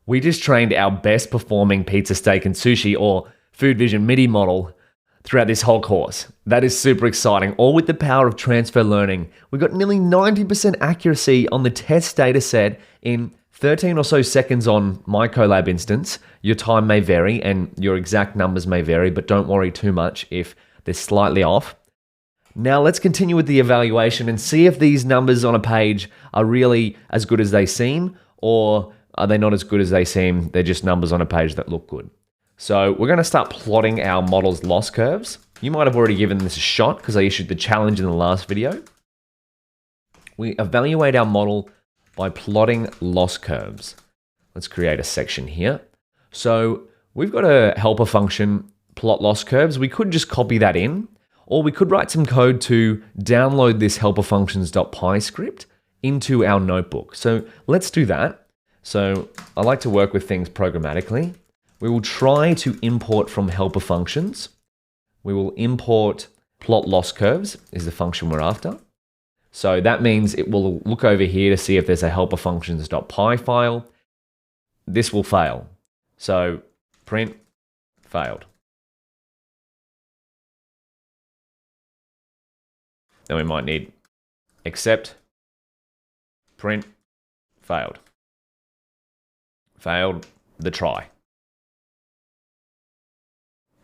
We just trained our best performing pizza, steak, and sushi or Food Vision MIDI model throughout this whole course. That is super exciting. All with the power of transfer learning. We got nearly 90% accuracy on the test data set in 13 or so seconds on my Colab instance. Your time may vary and your exact numbers may vary, but don't worry too much if they're slightly off. Now let's continue with the evaluation and see if these numbers on a page are really as good as they seem, or are they not as good as they seem? They're just numbers on a page that look good. So we're going to start plotting our model's loss curves. You might have already given this a shot because I issued the challenge in the last video. We evaluate our model by plotting loss curves. Let's create a section here. So we've got a helper function, plot loss curves. We could just copy that in, or we could write some code to download this helperfunctions.py script into our notebook. So let's do that. So I like to work with things programmatically. We will try to import from helper functions. We will import plot loss curves is the function we're after. So that means it will look over here to see if there's a helper functions.py file. This will fail. So print failed. Then we might need except print failed. Failed the try.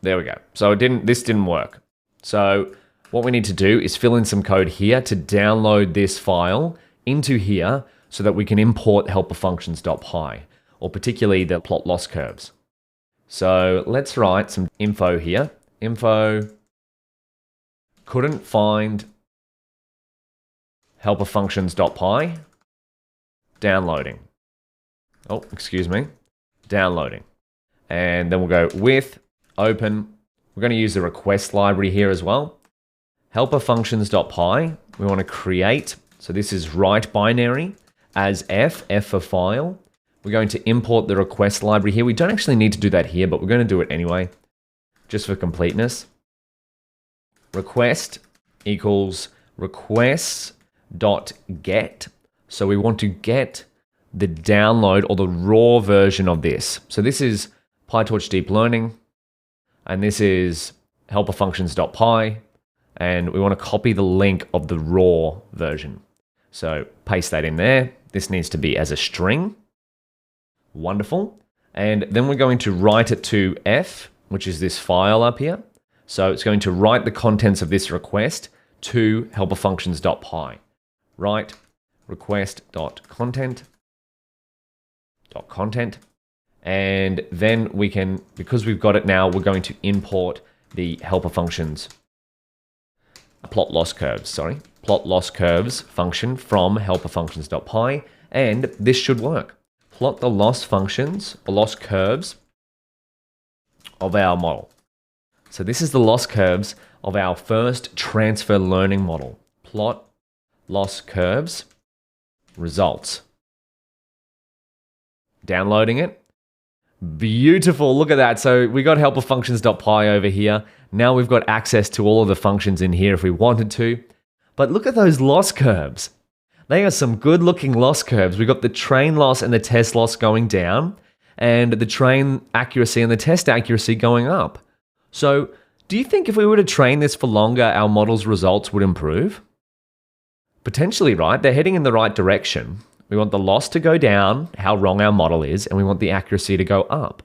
There we go. So this didn't work. So what we need to do is fill in some code here to download this file into here so that we can import helperfunctions.py, or particularly the plot loss curves. So let's write some info here. Info, couldn't find helperfunctions.py, downloading. Oh, excuse me, downloading. And then we'll go with open. We're going to use the request library here as well. Helperfunctions.py, we want to create. So this is write binary as F for file. We're going to import the request library here. We don't actually need to do that here, but we're going to do it anyway, just for completeness. Request equals requests.get. So we want to get the download or the raw version of this. So this is PyTorch Deep Learning, and this is helperfunctions.py, and we want to copy the link of the raw version. So paste that in there. This needs to be as a string. Wonderful. And then we're going to write it to F, which is this file up here. So it's going to write the contents of this request to helperfunctions.py. Write request.content. And then we can, because we've got it now, we're going to import the helper functions, plot loss curves function from helperfunctions.py, and this should work. Plot the loss functions, or loss curves of our model. So this is the loss curves of our first transfer learning model. Plot loss curves, results. Downloading it. Beautiful, look at that. So we got helperfunctions.py over here. Now we've got access to all of the functions in here if we wanted to. But look at those loss curves. They are some good looking loss curves. We've got the train loss and the test loss going down, and the train accuracy and the test accuracy going up. So do you think if we were to train this for longer, our model's results would improve? Potentially, right? They're heading in the right direction. We want the loss to go down, how wrong our model is, and we want the accuracy to go up.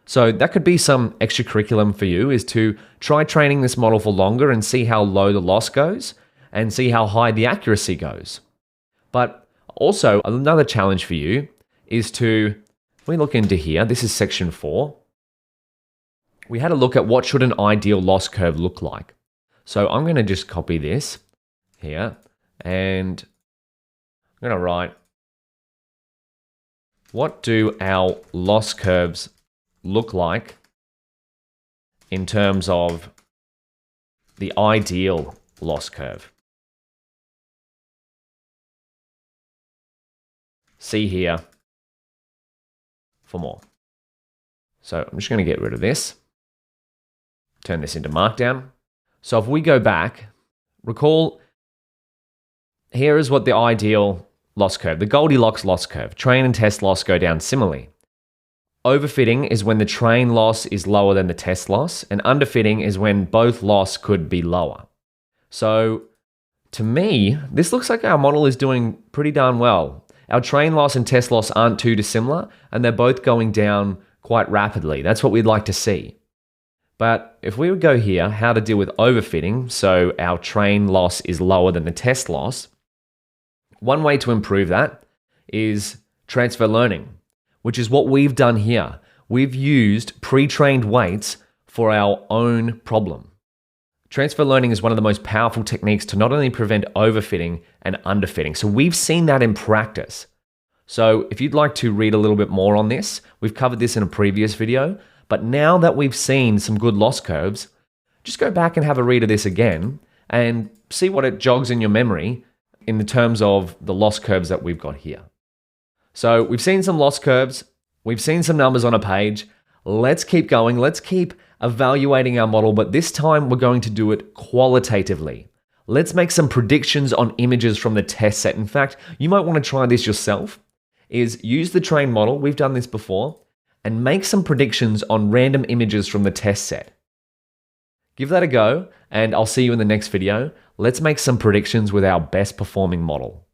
So that could be some extra curriculum for you, is to try training this model for longer and see how low the loss goes and see how high the accuracy goes. But also another challenge for you is to, if we look into here, this is section 4. We had a look at what should an ideal loss curve look like. So I'm going to just copy this here and I'm going to write, what do our loss curves look like in terms of the ideal loss curve? See here for more. So I'm just going to get rid of this, turn this into Markdown. So if we go back, recall, here is what the ideal loss curve, the Goldilocks loss curve, train and test loss go down similarly. Overfitting is when the train loss is lower than the test loss, and underfitting is when both loss could be lower. So to me, this looks like our model is doing pretty darn well. Our train loss and test loss aren't too dissimilar, and they're both going down quite rapidly. That's what we'd like to see. But if we would go here, how to deal with overfitting, so our train loss is lower than the test loss, one way to improve that is transfer learning, which is what we've done here. We've used pre-trained weights for our own problem. Transfer learning is one of the most powerful techniques to not only prevent overfitting and underfitting. So we've seen that in practice. So if you'd like to read a little bit more on this, we've covered this in a previous video, but now that we've seen some good loss curves, just go back and have a read of this again and see what it jogs in your memory in the terms of the loss curves that we've got here. So we've seen some loss curves, we've seen some numbers on a page. Let's keep going. Let's keep evaluating our model, but this time we're going to do it qualitatively. Let's make some predictions on images from the test set. In fact, you might want to try this yourself, is use the trained model, we've done this before, and make some predictions on random images from the test set. Give that a go, and I'll see you in the next video. Let's make some predictions with our best performing model.